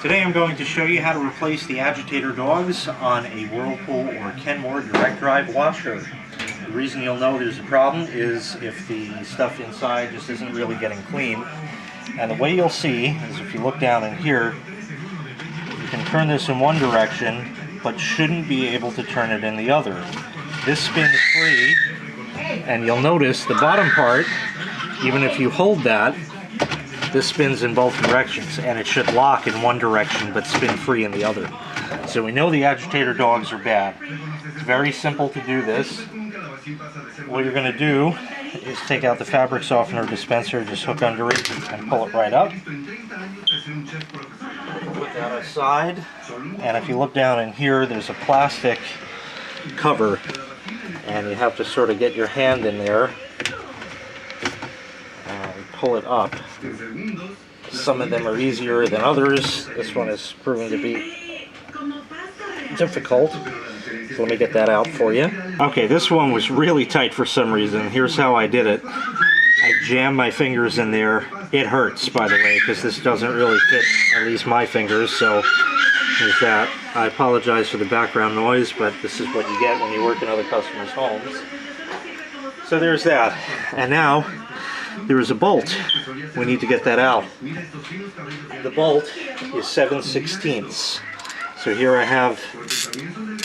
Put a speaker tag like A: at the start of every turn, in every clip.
A: Today I'm going to show you how to replace the agitator dogs on a Whirlpool or Kenmore Direct Drive washer. The reason you'll know there's a problem is if the stuff inside just isn't really getting clean. And the way you'll see is if you look down in here, you can turn this in one direction, but shouldn't be able to turn it in the other. This spins free, and you'll notice the bottom part, even if you hold that, this spins in both directions, and it should lock in one direction but spin free in the other. So we know the agitator dogs are bad. It's very simple to do this. What you're going to do is take out the fabric softener dispenser, just hook under it and pull it right up. Put that aside, and if you look down in here, there's a plastic cover, and you have to sort of get your hand in there and pull it up. Some of them are easier than others. This one is proving to be difficult. So let me get that out for you. Okay, this one was really tight for some reason. Here's how I did it. I jammed my fingers in there. It hurts, by the way, because this doesn't really fit, at least my fingers, so there's that. I apologize for the background noise, but this is what you get when you work in other customers' homes. So there's that. And now, there is a bolt. We need to get that out. The bolt is 7/16. So here I have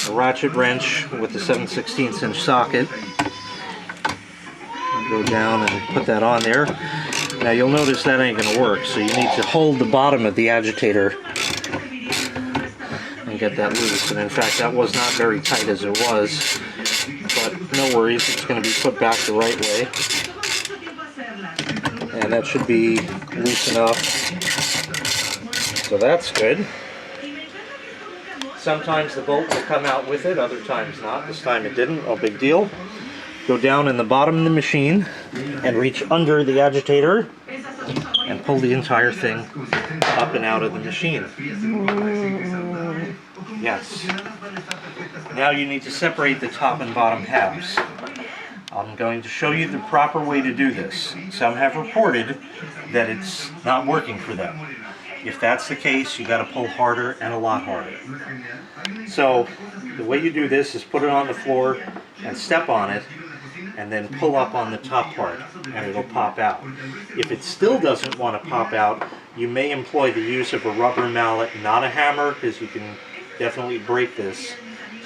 A: a ratchet wrench with the 7/16 inch socket. I'll go down and put that on there. Now you'll notice that ain't going to work, so you need to hold the bottom of the agitator and get that loose. And in fact, that was not very tight as it was, but no worries, it's going to be put back the right way. And that should be loose enough. So that's good. Sometimes the bolt will come out with it, other times not. This time it didn't, no big deal. Go down in the bottom of the machine and reach under the agitator and pull the entire thing up and out of the machine. Yes. Now you need to separate the top and bottom halves. I'm going to show you the proper way to do this. Some have reported that it's not working for them. If that's the case, you got to pull harder and a lot harder. So the way you do this is put it on the floor and step on it, and then pull up on the top part, and it'll pop out. If it still doesn't want to pop out, you may employ the use of a rubber mallet, not a hammer, because you can definitely break this.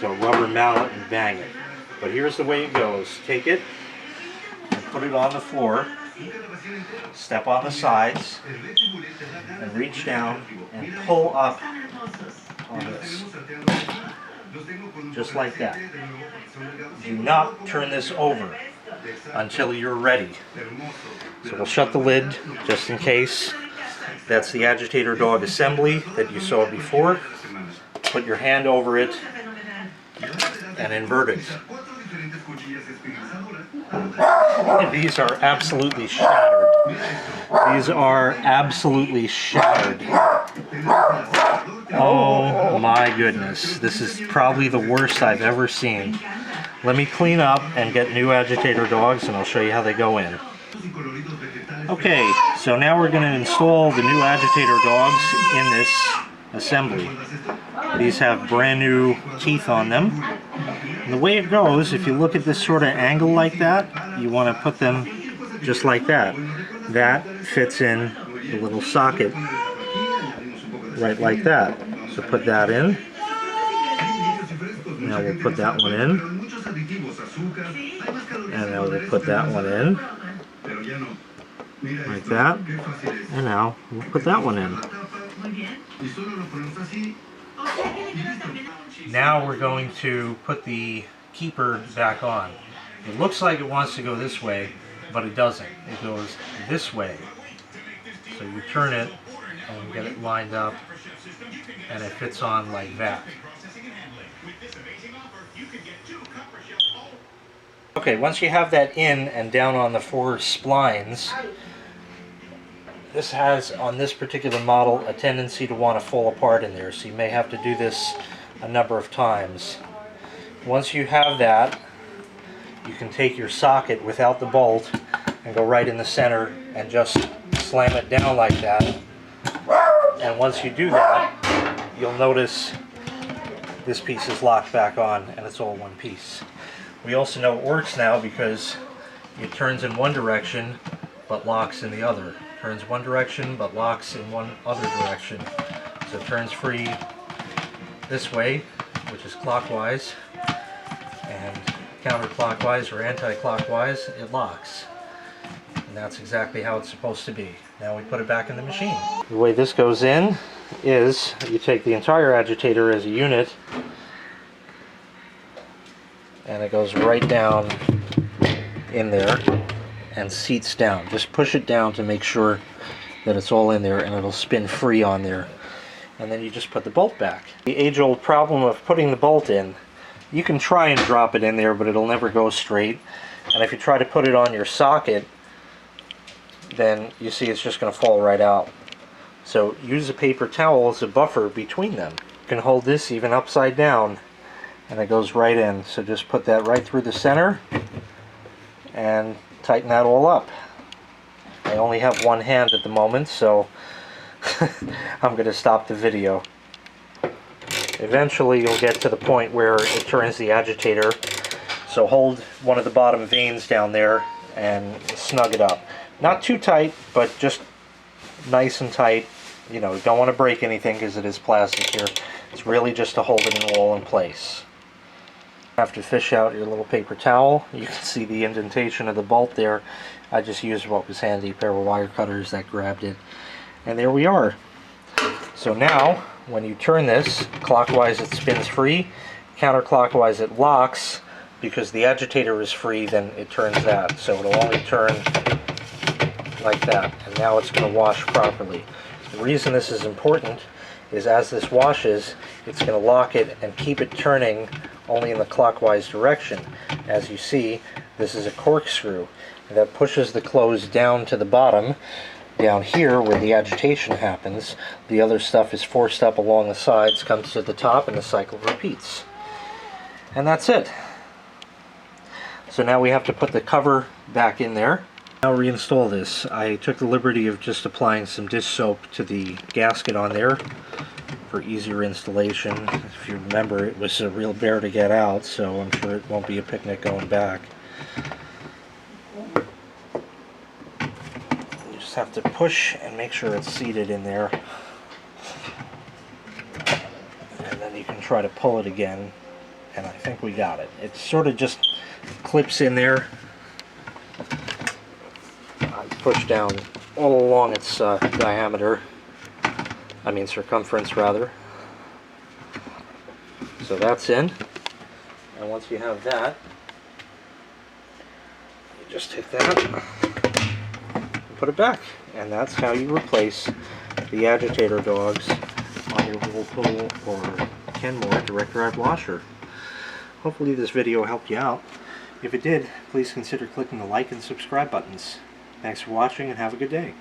A: So a rubber mallet and bang it. But here's the way it goes. Take it and put it on the floor, step on the sides, and reach down and pull up on this. Just like that. Do not turn this over until you're ready. So we'll shut the lid just in case. That's the agitator dog assembly that you saw before. Put your hand over it and invert it. These are absolutely shattered. These are absolutely shattered. Oh my goodness. This is probably the worst I've ever seen. Let me clean up and get new agitator dogs, and I'll show you how they go in. Okay, so now we're going to install the new agitator dogs in this assembly. These have brand new teeth on them. And the way it goes, if you look at this sort of angle like that, you want to put them just like that. That fits in the little socket right like that. So put that in. Now we'll put that one in. And now we'll put that one in. Like that. And now we'll put that one in. Now we're going to put the keeper back on. It looks like it wants to go this way, but it doesn't. It goes this way. So you turn it and get it lined up, and it fits on like that. Okay, once you have that in and down on the 4 splines, this has, on this particular model, a tendency to want to fall apart in there, so you may have to do this a number of times. Once you have that, you can take your socket without the bolt and go right in the center and just slam it down like that, And once you do that, you'll notice this piece is locked back on and it's all one piece. We also know it works now because it turns in one direction but locks in the other. Turns one direction but locks in one other direction. So it turns free this way, which is clockwise, and counterclockwise or anti-clockwise, it locks. And that's exactly how it's supposed to be. Now we put it back in the machine. The way this goes in is you take the entire agitator as a unit and it goes right down in there and seats down. Just push it down to make sure that it's all in there, and it'll spin free on there. And then you just put the bolt back. The age-old problem of putting the bolt in, you can try and drop it in there, but it'll never go straight. And if you try to put it on your socket, then you see it's just going to fall right out. So use a paper towel as a buffer between them. You can hold this even upside down and it goes right in. So just put that right through the center and tighten that all up. I only have one hand at the moment, so I'm going to stop the video. Eventually you'll get to the point where it turns the agitator, so hold one of the bottom vanes down there and snug it up. Not too tight, but just nice and tight. You know, don't want to break anything because it is plastic here. It's really just to hold it all in place. After you fish out your little paper towel, you can see the indentation of the bolt there. I just used what was handy, a pair of wire cutters that grabbed it. And there we are. So now, when you turn this, clockwise it spins free, counterclockwise it locks. Because the agitator is free, then it turns that. So it'll only turn like that. And now it's going to wash properly. The reason this is important is as this washes, it's going to lock it and keep it turning only in the clockwise direction. As you see, this is a corkscrew that pushes the clothes down to the bottom. Down here where the agitation happens, the other stuff is forced up along the sides, comes to the top, and the cycle repeats. And that's it. So now we have to put the cover back in there. Now reinstall this. I took the liberty of just applying some dish soap to the gasket on there for easier installation. If you remember, it was a real bear to get out, so I'm sure it won't be a picnic going back. You just have to push and make sure it's seated in there. And then you can try to pull it again, and I think we got it. It sort of just clips in there. I push down all along its diameter. I mean circumference rather. So that's in. And once you have that, you just take that and put it back. And that's how you replace the agitator dogs on your Whirlpool or Kenmore direct drive washer. Hopefully this video helped you out. If it did, please consider clicking the like and subscribe buttons. Thanks for watching and have a good day.